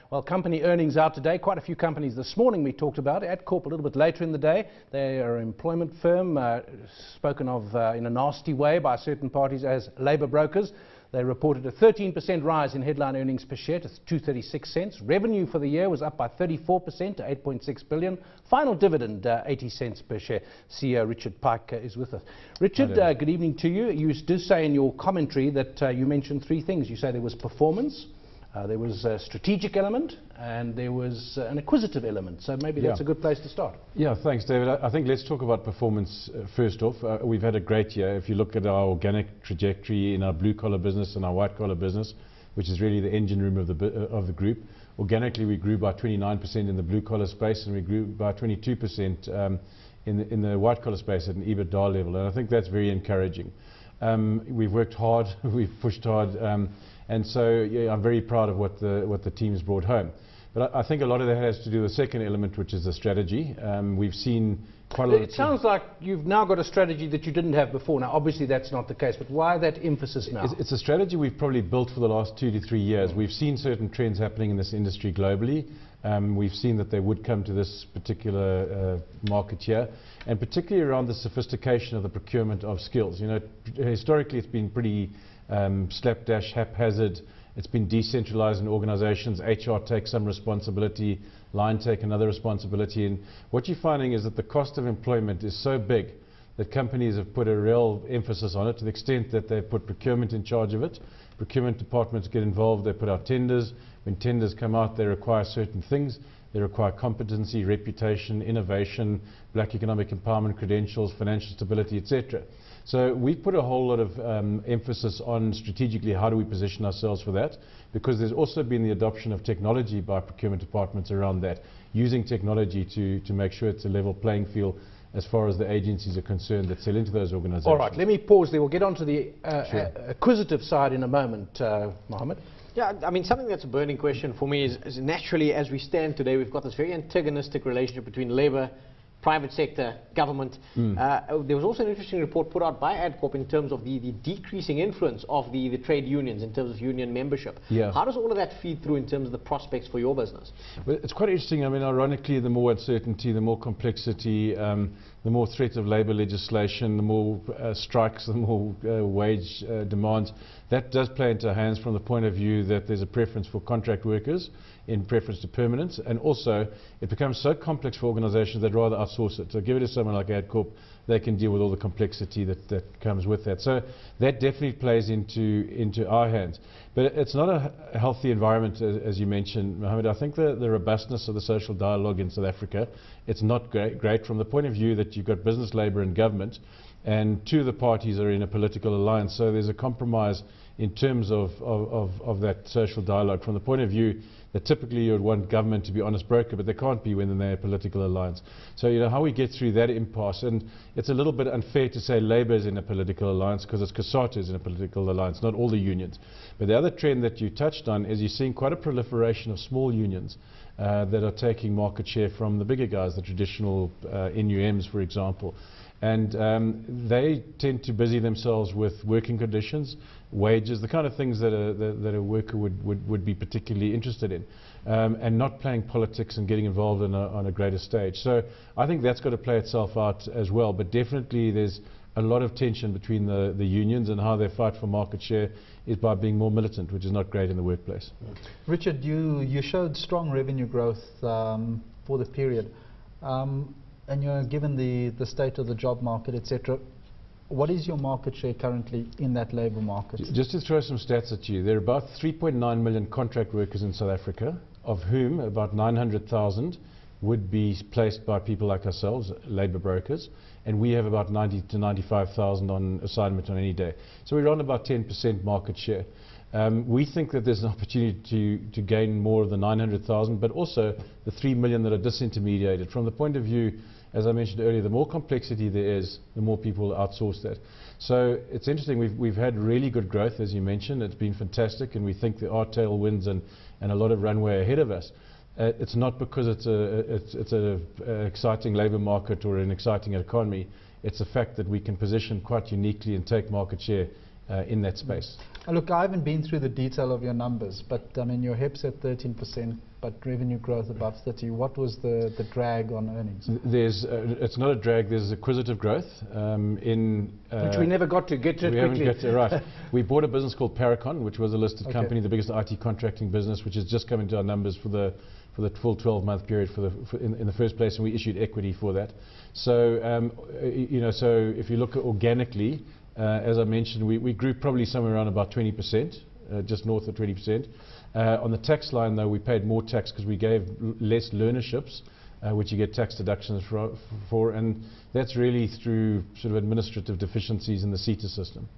Well, company earnings out today. Quite a few companies this morning we talked about. Adcorp a little bit later in the day. They are an employment firm spoken of in a nasty way by certain parties as labour brokers. They reported a 13% rise in headline earnings per share to 236 cents. Revenue for the year was up by 34% to 8.6 billion. Final dividend 80 cents per share. CEO Richard Pike is with us. Richard, good evening to you. You did say in your commentary that you mentioned three things. You say there was performance, there was a strategic element, and there was an acquisitive element. So maybe that's a good place to start. Yeah, thanks, David. I think let's talk about performance first off. We've had a great year. If you look at our organic trajectory in our blue-collar business and our white-collar business, which is really the engine room of the group, organically we grew by 29% in the blue-collar space, and we grew by 22% in the white-collar space at an EBITDA level. And I think that's very encouraging. We've worked hard, we've pushed hard, and so yeah, I'm very proud of what the team's brought home. But I think a lot of that has to do with the second element, which is the strategy. We've seen quite a lot. It sounds like you've now got a strategy that you didn't have before. Now, obviously, that's not the case. But why that emphasis now? It's a strategy we've probably built for the last 2 to 3 years. We've seen certain trends happening in this industry globally. We've seen that they would come to this particular market here, and particularly around the sophistication of the procurement of skills. You know, historically, it's been pretty slapdash, haphazard. It's been decentralized in organizations. HR takes some responsibility, line take another responsibility. And what you're finding is that the cost of employment is so big that companies have put a real emphasis on it, to the extent that they've put procurement in charge of it. Procurement departments get involved. They put out tenders. When tenders come out, they require certain things. They require competency, reputation, innovation, black economic empowerment credentials, financial stability, etc. So we've put a whole lot of emphasis on strategically how do we position ourselves for that, because there's also been the adoption of technology by procurement departments around that, using technology to make sure it's a level playing field as far as the agencies are concerned that sell into those organizations. All right, let me pause there. We'll get on to the acquisitive side in a moment, Mohammed. Yeah, I mean, something that's a burning question for me is naturally, as we stand today, we've got this very antagonistic relationship between labour, private sector, government. There was also an interesting report put out by Adcorp in terms of the decreasing influence of the trade unions in terms of union membership. Yeah. How does all of that feed through in terms of the prospects for your business? Well, it's quite interesting. I mean, ironically, the more uncertainty, the more complexity, the more threat of labour legislation, the more strikes, the more wage demands. That does play into our hands from the point of view that there's a preference for contract workers in preference to permanence, and also it becomes so complex for organisations they'd rather outsource it. So give it to someone like Adcorp, they can deal with all the complexity that comes with that. So that definitely plays into our hands. But it's not a healthy environment, as you mentioned, Mohammed. I think the robustness of the social dialogue in South Africa, it's not great from the point of view that you've got business, labour and government, and two of the parties are in a political alliance. So there's a compromise in terms of that social dialogue from the point of view that typically you would want government to be honest broker, but they can't be when they're a political alliance. So you know how we get through that impasse, and it's a little bit unfair to say Labour is in a political alliance, because it's COSATU is in a political alliance, not all the unions. But the other trend that you touched on is you're seeing quite a proliferation of small unions that are taking market share from the bigger guys, the traditional NUMs, for example. And they tend to busy themselves with working conditions, wages, the kind of things that a worker would be particularly interested in, and not playing politics and getting involved on a greater stage. So I think that's got to play itself out as well. But definitely there's a lot of tension between the unions, and how they fight for market share is by being more militant, which is not great in the workplace. Richard, you showed strong revenue growth for the period. And you're given the state of the job market, etc., what is your market share currently in that labour market? Just to throw some stats at you, there are about 3.9 million contract workers in South Africa, of whom about 900,000 would be placed by people like ourselves, labour brokers, and we have about 90 to 95,000 on assignment on any day. So we're on about 10% market share. We think that there's an opportunity to gain more of the 900,000, but also the 3 million that are disintermediated. From the point of view, as I mentioned earlier, the more complexity there is, the more people outsource that. So it's interesting, we've had really good growth, as you mentioned. It's been fantastic, and we think there are tailwinds and a lot of runway ahead of us. It's not because it's an exciting labour market or an exciting economy. It's the fact that we can position quite uniquely and take market share in that space. Look, I haven't been through the detail of your numbers, but I mean, your HEPS at 13%, but revenue growth above 30%. What was the drag on earnings? It's not a drag, there's acquisitive growth. Which we never got to get to we quickly. haven't got to, right. We bought a business called Paracon, which was a listed company, the biggest IT contracting business, which has just come into our numbers for the full 12-month period in the first place, and we issued equity for that. So, so if you look at organically, as I mentioned, we grew probably somewhere around about 20%, just north of 20%. On the tax line, though, we paid more tax because we gave less learnerships, which you get tax deductions for, and that's really through sort of administrative deficiencies in the CETA system.